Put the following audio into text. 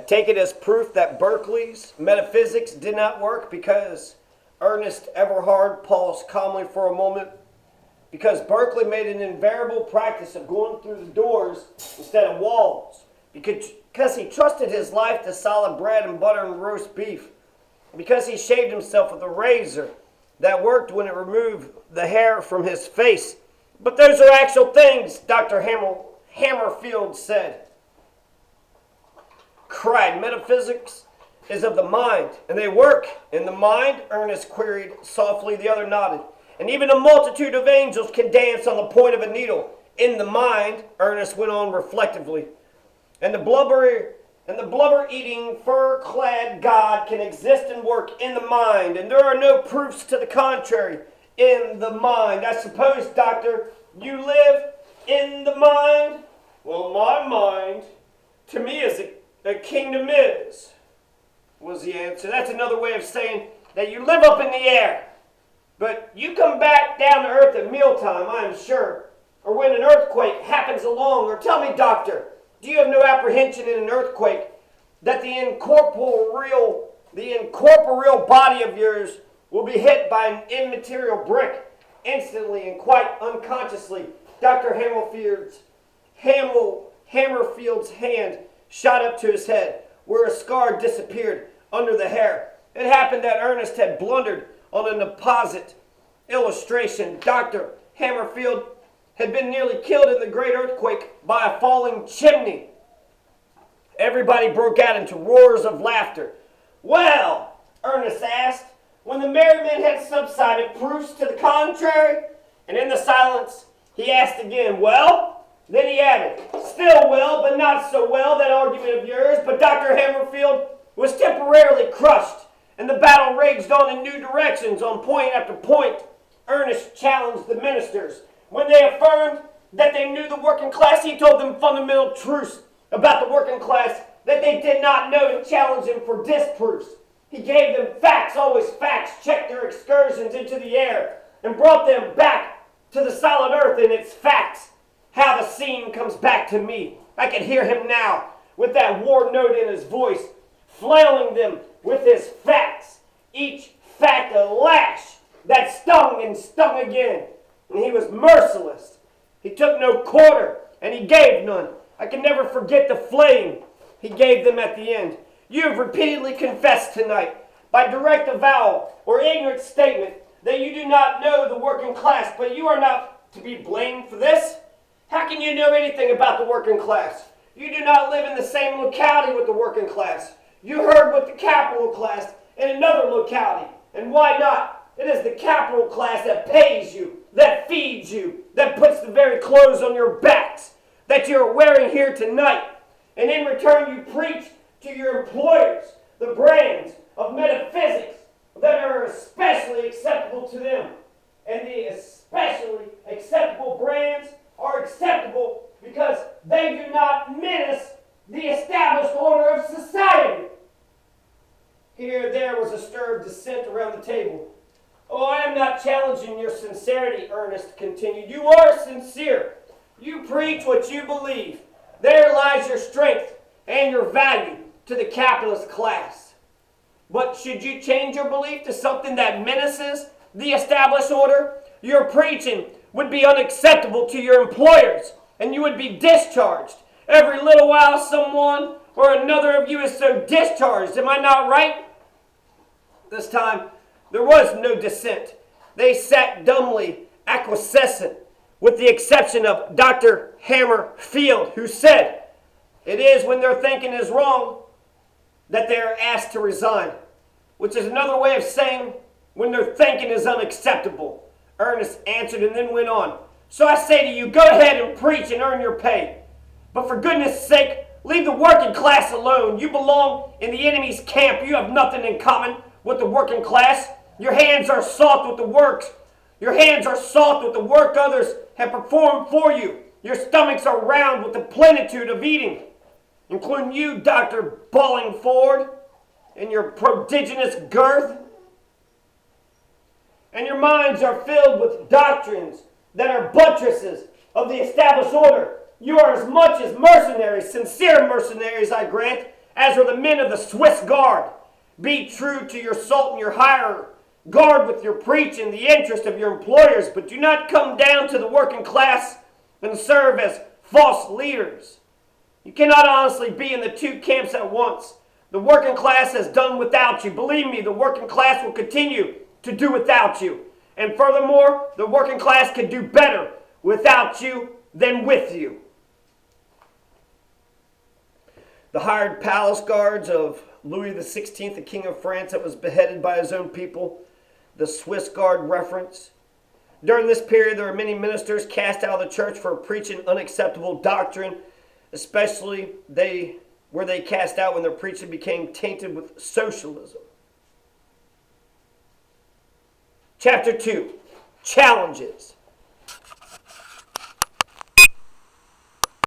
take it as proof that Berkeley's metaphysics did not work because Ernest Everhard paused calmly for a moment, because Berkeley made an invariable practice of going through the doors instead of walls, because he trusted his life to solid bread and butter and roast beef, because he shaved himself with a razor that worked when it removed the hair from his face. But those are actual things, Dr. Hammerfield said. Cried, metaphysics is of the mind, and they work in the mind, Ernest queried softly. The other nodded. And even a multitude of angels can dance on the point of a needle. In the mind, Ernest went on reflectively. And the blubber-eating, fur-clad God can exist and work in the mind, and there are no proofs to the contrary in the mind. I suppose, Doctor, you live in the mind? Well, my mind, to me, is a kingdom is, was the answer. That's another way of saying that you live up in the air. But you come back down to earth at mealtime, I am sure, or when an earthquake happens along. Or tell me, Doctor, do you have no apprehension in an earthquake that the incorporeal body of yours will be hit by an immaterial brick instantly and quite unconsciously? Dr. Hammerfield's hand shot up to his head, where a scar disappeared under the hair. It happened that Ernest had blundered on an opposite illustration. Dr. Hammerfield had been nearly killed in the great earthquake by a falling chimney. Everybody broke out into roars of laughter. Well, Ernest asked, when the merriment had subsided, proofs to the contrary? And in the silence, he asked again, well? Then he added, still well, but not so well, that argument of yours. But Dr. Hammerfield was temporarily crushed, and the battle raged on in new directions. On point after point, Ernest challenged the ministers. When they affirmed that they knew the working class, he told them fundamental truths about the working class that they did not know, and challenged them for disproofs. He gave them facts, always facts, checked their excursions into the air, and brought them back to the solid earth in its facts. How the scene comes back to me. I can hear him now, with that war note in his voice, flailing them with his facts, each fact a lash that stung and stung again. And he was merciless. He took no quarter, and he gave none. I can never forget the flame he gave them at the end. You have repeatedly confessed tonight, by direct avowal or ignorant statement, that you do not know the working class, but you are not to be blamed for this. How can you know anything about the working class? You do not live in the same locality with the working class. You herd with the capital class in another locality. And why not? It is the capital class that pays you, that feeds you, that puts the very clothes on your backs that you are wearing here tonight. And in return you preach to your employers the brands of metaphysics that are especially acceptable to them. And the especially acceptable brands are acceptable because they do not menace the established order of society. Here there was a stir of dissent around the table. Oh, I am not challenging your sincerity, Ernest continued. You are sincere. You preach what you believe. There lies your strength and your value to the capitalist class. But should you change your belief to something that menaces the established order, your preaching would be unacceptable to your employers, and you would be discharged. Every little while someone or another of you is so discharged. Am I not right? This time there was no dissent. They sat dumbly acquiescent, with the exception of Dr. Hammerfield, who said, it is when their thinking is wrong that they are asked to resign, which is another way of saying when their thinking is unacceptable. Ernest answered and then went on. So I say to you, go ahead and preach and earn your pay. But for goodness sake, leave the working class alone. You belong in the enemy's camp. You have nothing in common with the working class. Your hands are soft with the works. Your hands are soft with the work others have performed for you. Your stomachs are round with the plenitude of eating, including you, Dr. Ballingford, and your prodigious girth. And your minds are filled with doctrines that are buttresses of the established order. You are as much as mercenaries, sincere mercenaries, I grant, as were the men of the Swiss Guard. Be true to your sultan, your higher guard with your preach in the interest of your employers, but do not come down to the working class and serve as false leaders. You cannot honestly be in the two camps at once. The working class has done without you. Believe me, the working class will continue to do without you. And furthermore, the working class can do better without you than with you. The hired palace guards of Louis XVI, the King of France, that was beheaded by his own people, the Swiss Guard reference. During this period, there were many ministers cast out of the church for preaching unacceptable doctrine, especially where they cast out when their preaching became tainted with socialism. Chapter 2, Challenges.